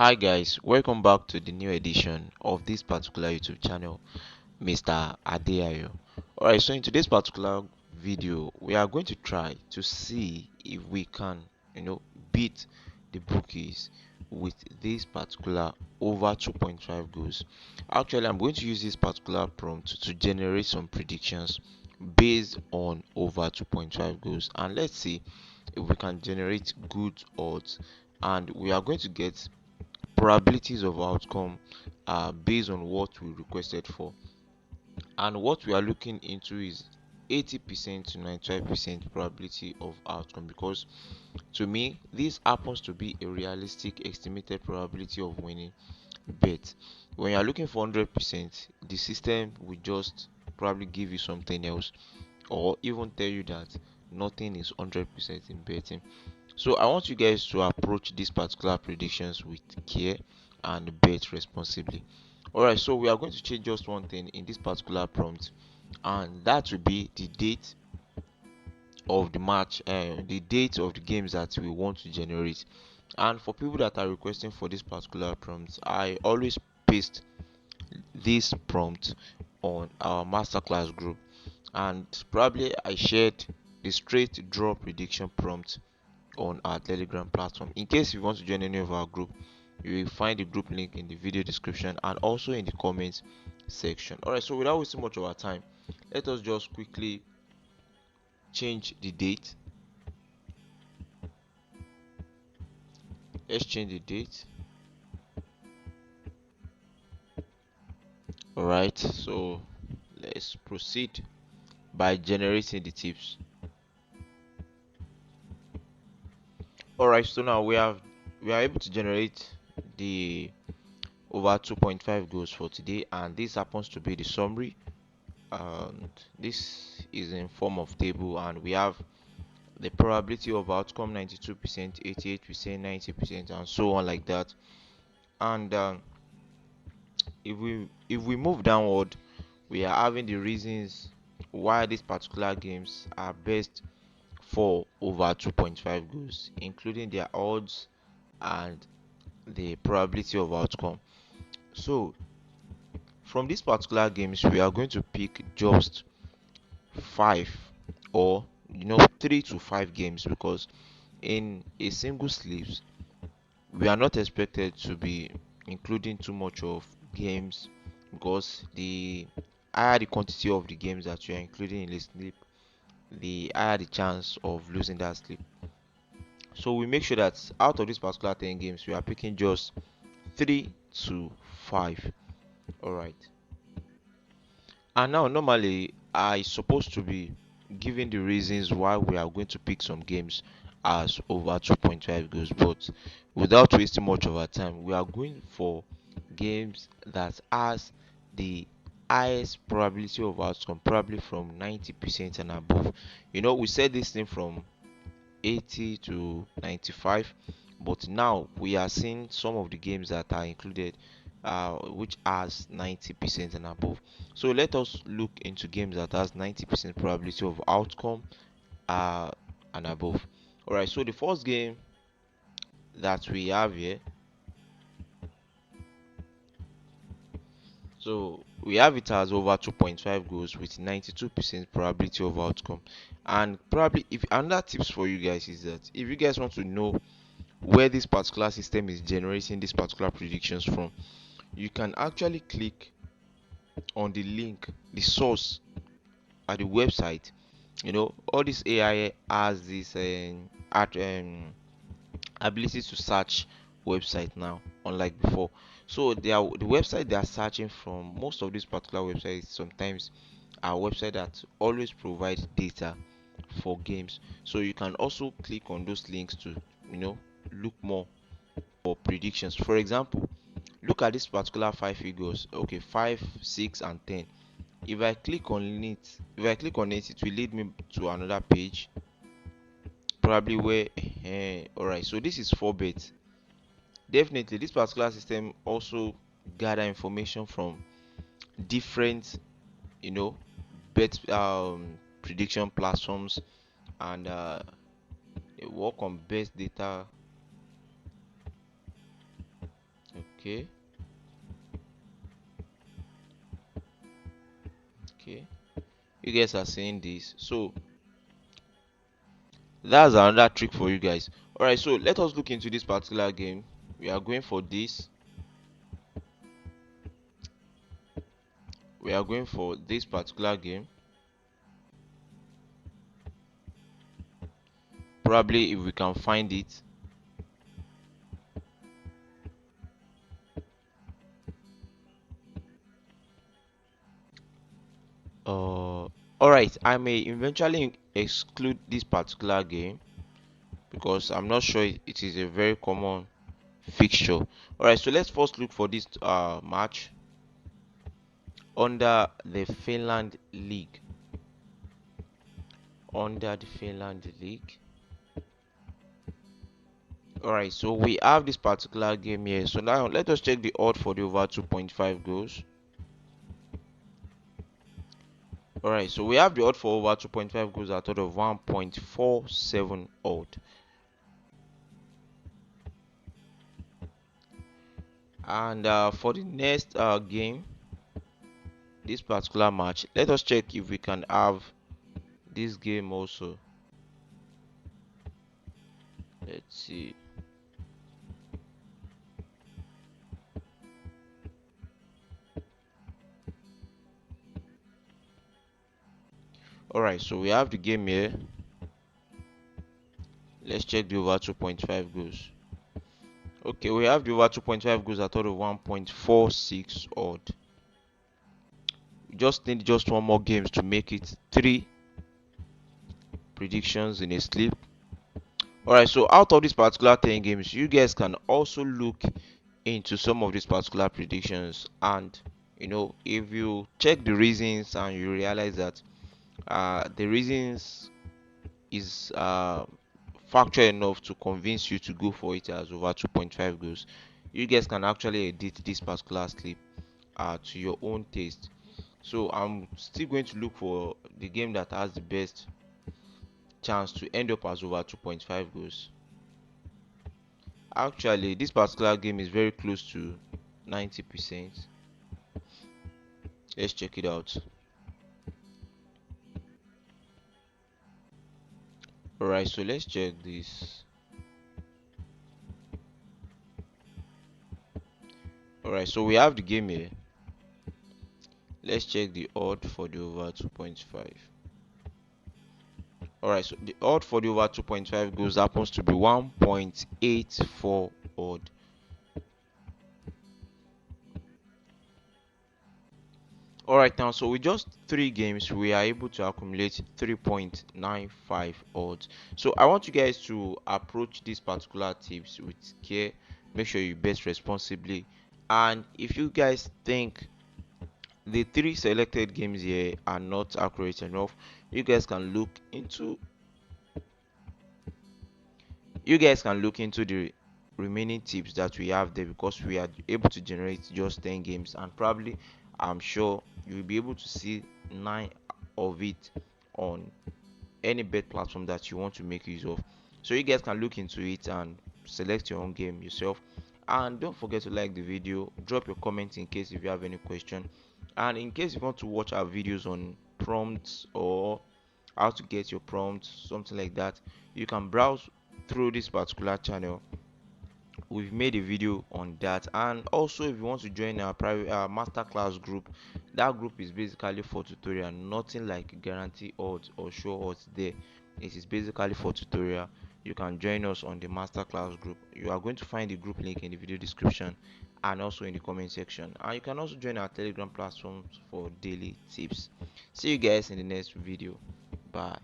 Hi guys, welcome back to the new edition of this particular YouTube channel, Mr. Adeayo. Alright, so in today's particular video, we are going to try to see if we can, beat the bookies with this particular over 2.5 goals. Actually, I'm going to use this particular prompt to generate some predictions based on over 2.5 goals, and let's see if we can generate good odds, and we are going to get probabilities of outcome based on what we requested for, and what we are looking into is 80% to 95% probability of outcome, because to me this happens to be a realistic estimated probability of winning bet. When you are looking for 100%, the system will just probably give you something else, or even tell you that nothing is 100% in betting. So I want you guys to approach these particular predictions with care and bet responsibly. Alright, so we are going to change just one thing in this particular prompt, and that will be the date of the match, the date of the games that we want to generate. And for people that are requesting for this particular prompt, I always paste this prompt on our masterclass group, and probably I shared the straight draw prediction prompt on our Telegram platform. In case you want to join any of our group, you will find the group link in the video description and also in the comments section. Alright, so without wasting much of our time, let us just quickly change the date. Let's change the date. Alright, so let's proceed by generating the tips. Alright, so now we are able to generate the over 2.5 goals for today, and this happens to be the summary, and this is in form of table, and we have the probability of outcome 92%, 88%, 90%, and so on like that. And if we move downward, we are having the reasons why these particular games are best for over 2.5 goals, including their odds and the probability of outcome. So from these particular games, we are going to pick just 5, or 3 to 5 games, because in a single sleeves we are not expected to be including too much of games, because the higher the quantity of the games that you are including in a sleep, the higher the chance of losing that sleep. So we make sure that out of this particular 10 games, we are picking just 3 to 5. All right. And now normally I supposed to be giving the reasons why we are going to pick some games as over 2.5 goals, but without wasting much of our time, we are going for games that has the highest probability of outcome, probably from 90% and above. We said this thing from 80 to 95, but now we are seeing some of the games that are included, which has 90% and above. So let us look into games that has 90% probability of outcome uh, and above. All right, so the first game that we have here, so we have it as over 2.5 goals with 92% probability of outcome. And probably, if another tips for you guys is that if you guys want to know where this particular system is generating these particular predictions from, you can actually click on the link, the source at the website. All this AI has this ability to search website now, unlike before. So the website they are searching from, most of these particular websites sometimes are websites that always provide data for games. So you can also click on those links to look more for predictions. For example, look at this particular 5 figures. Okay, 5, 6 and 10. If I click on it, it will lead me to another page, probably where all right, so this is 4 bets. Definitely this particular system also gather information from different you know bet prediction platforms, and they work on best data. Okay, okay, you guys are seeing this, so that's another trick for you guys. All right, so let us look into this particular game. We are going for this. We are going for this particular game. Probably if we can find it. All right, I may eventually exclude this particular game because I'm not sure it is a very common fixture. All right, so let's first look for this match under the Finland League. Under the Finland League. All right, so we have this particular game here. So now let us check the odd for the over 2.5 goals. All right, so we have the odd for over 2.5 goals at odd of 1.47 odd. And for the next game, this particular match, let us check if we can have this game also. Let's see. All right, so we have the game here. Let's check the over 2.5 goals. Okay, we have the over 2.5 goals at odd of 1.46 odd. We just need just one more games to make it 3 predictions in a sleep. All right, so out of these particular 10 games, you guys can also look into some of these particular predictions, and if you check the reasons and you realize that the reasons is factual enough to convince you to go for it as over 2.5 goals, you guys can actually edit this particular slip to your own taste. So I'm still going to look for the game that has the best chance to end up as over 2.5 goals. Actually, this particular game is very close to 90%. Let's check it out. Alright, so let's check this. Alright, so we have the game here. Let's check the odd for the over 2.5. Alright, so the odd for the over 2.5 goals happens to be 1.84 odd. Alright, now so with just 3 games we are able to accumulate 3.95 odds. So I want you guys to approach these particular tips with care. Make sure you bet responsibly, and if you guys think the 3 selected games here are not accurate enough, you guys can look into the remaining tips that we have there, because we are able to generate just 10 games, and probably I'm sure you'll be able to see 9 of it on any bet platform that you want to make use of. So you guys can look into it and select your own game yourself. And don't forget to like the video, drop your comments in case if you have any question, and in case you want to watch our videos on prompts or how to get your prompts, something like that, you can browse through this particular channel. We've made a video on that. And also, if you want to join our private masterclass group, that group is basically for tutorial, nothing like guarantee odds or show odds there. It is basically for tutorial. You can join us on the masterclass group. You are going to find the group link in the video description and also in the comment section, and you can also join our telegram platforms for daily tips. See you guys in the next video. Bye.